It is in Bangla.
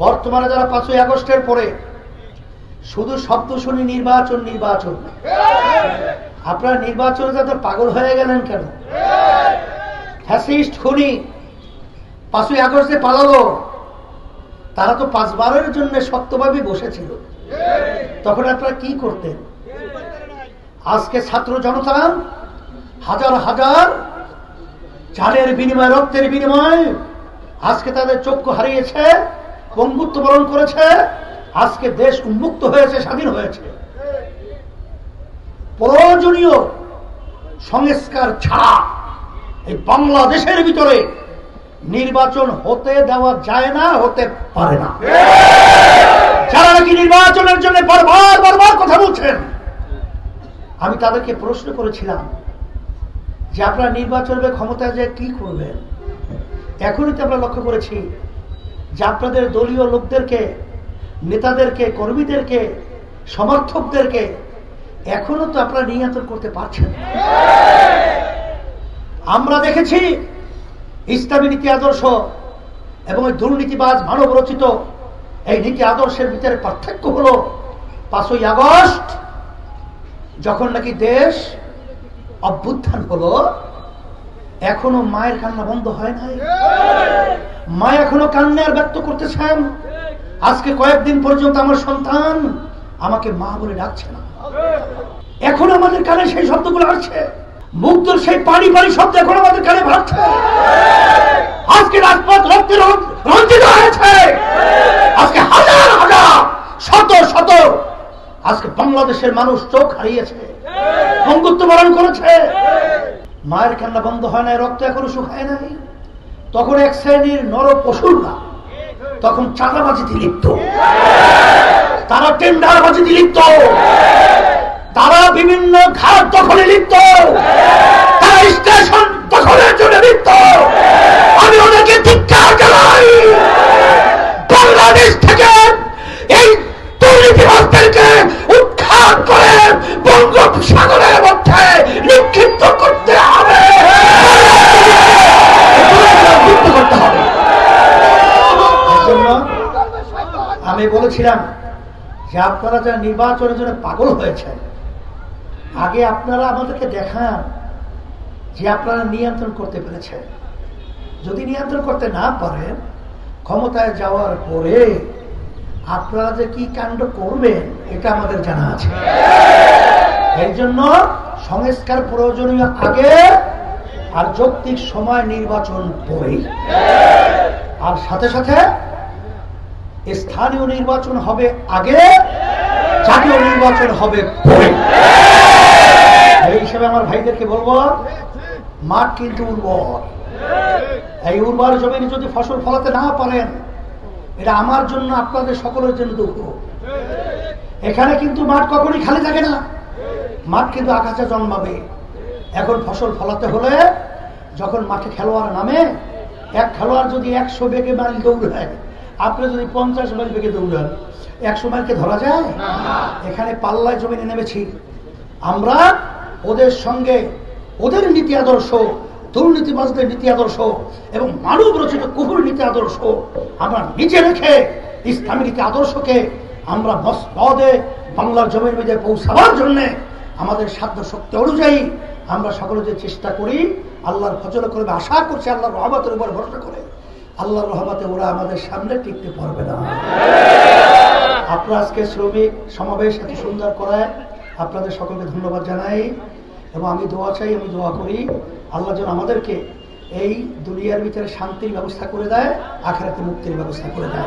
বর্তমানে যারা 5ই আগস্টের পরে শুধু শব্দ শুনি নির্বাচন নির্বাচন, আপনারা নির্বাচনে যাদের পাগল হয়ে গেলেন কেন? ফ্যাসিস্ট খুনি 5ই আগস্টে পালালো, তারা তো 5 বারের জন্য শক্তভাবে বসেছিল। তখন আপনারা কি করতেন? আজকে ছাত্র জনতা হাজার হাজার জানের বিনিময়ে, রক্তের বিনিময়ে আজকে তাদের চক্ষু হারিয়েছে, পঙ্গুত্ব বরণ করেছে, আজকে দেশ উন্মুক্ত হয়েছে, স্বাধীন হয়েছে। প্রয়োজনীয় সংস্কার ছাড়া এই বাংলাদেশের ভিতরে নির্বাচন হতে দেওয়া যায় না, হতে পারে না। যারা নাকি নির্বাচনের জন্য বারবার বারবার কথা বলছেন, আমি তাদেরকে প্রশ্ন করেছিলাম যে আপনারা নির্বাচনের ক্ষমতায় যে কি করবেন? এখনই তো আমরা লক্ষ্য করেছি যে আপনাদের দলীয় লোকদেরকে, নেতাদেরকে, কর্মীদেরকে, সমর্থকদেরকে এখনো তো আপনারা নিয়ন্ত্রণ করতে পারছেন না। আমরা দেখেছি ইসলামী নীতি আদর্শ এবং এই দুর্নীতিবাজ মানব রচিত এই নীতি আদর্শের ভিতরে পার্থক্য হলো 5ই আগস্ট যখন নাকি দেশ অভ্যুত্থান হলো, এখনো মায়ের কান্না বন্ধ হয় নাই। মা এখনো কান্নার ব্যক্ত করতেছেন। আজকে কয়েকদিন পর্যন্ত আমার সন্তান আমাকে মা বলে ডাকছে না। এখন আমাদের কানে সেই শব্দগুলো আসছে, মুগ্ধর সেই পানি পানি শব্দ এখন আমাদের কানে ভাসছে। আজকে রাজপথ রক্তে রঞ্জিত হয়েছে। আজকে হাজার হাজার শত শত আজকে বাংলাদেশের মানুষ চোখ হারিয়েছে, পঙ্গুত্ব বরণ করেছে। মায়ের কান্না বন্ধ হয় নাই, রক্ত এখনো শুকায় নাই। তখন এক শ্রেণীর নর পশুরা তখন চাঁদাবাজিতে লিপ্ত, তারা টেন্ডারবাজিতে লিপ্ত, তারা বিভিন্ন ঘাট দখলে লিপ্ত, তারা স্টেশন দখলের জন্য লিপ্ত। আমি ওদেরকে ধিক্কার জানাই। বাংলাদেশ থেকে এই দুর্নীতিবাজদেরকে উৎখাত করে বঙ্গোপসাগরের মধ্যে নিক্ষিপ্ত করতে হবে, করতে হবে। এজন্য আমি বলেছিলাম যে আপনারা যারা নির্বাচনের জন্য পাগল হয়েছেন, আগে আপনারা আমাদেরকে দেখান যে আপনারা নিয়ন্ত্রণ করতে পেরেছেন। যদি নিয়ন্ত্রণ করতে না পারেন, ক্ষমতায় যাওয়ার পরে আপনারা যে কি কাণ্ড করবেন এটা আমাদের জানা আছে। এর জন্য সংস্কার প্রয়োজনীয় আগে, আর যৌক্তিক সময় নির্বাচন পরে, আর সাথে সাথে স্থানীয় নির্বাচন হবে আগে, জাতীয় নির্বাচন হবে পরে। এই হিসেবে আমার ভাইদেরকে বলবো, মাঠ কিন্তু উর্বর। এই উর্বর জমিনে যদি ফসল ফলাতে না পারেন, এটা আমার জন্য, আপনাদের সকলের জন্য দুঃখ। এখানে কিন্তু মাঠ কখনই খালি থাকে না, মাঠ কিন্তু আকাশে জন্মাবে। এখন ফসল ফলাতে হলে যখন মাঠে খেলোয়াড় নামে, এক খেলোয়াড় যদি 100 বেগে মাইল দৌড়ায়, আপনি যদি 50 মাইল বেগে দৌড়ান, 100 মাইলকে ধরা যায়? এখানে পাল্লায় জমিনে নেমেছি আমরা। ওদের সঙ্গে ওদের নীতি আদর্শ, দুর্নীতিবাজদের নীতি আদর্শ এবং মানব রচিত কুহুর নীতি আদর্শ আমরা নিচে রেখে ইসলামী নীতি আদর্শকে আমরা মসনদে বাংলার জমির মধ্যে পৌঁছাবার জন্য আমাদের সাধ্য শক্তি অনুযায়ী আমরা সকলে যে চেষ্টা করি, আল্লাহর ফজল করবে আশা করছি, আল্লাহর রহমতের উপর ভরসা করে। আল্লাহর রহমতে ওরা আমাদের সামনে টিকতে পারবে না। আপনারা আজকে শ্রমিক সমাবেশ এত সুন্দর করায় আপনাদের সকলকে ধন্যবাদ জানাই এবং আমি দোয়া চাই, আমি দোয়া করি আল্লাহ যেন আমাদেরকে এই দুনিয়ার ভিতরে শান্তির ব্যবস্থা করে দেয়, আখিরাতে মুক্তির ব্যবস্থা করে দেয়।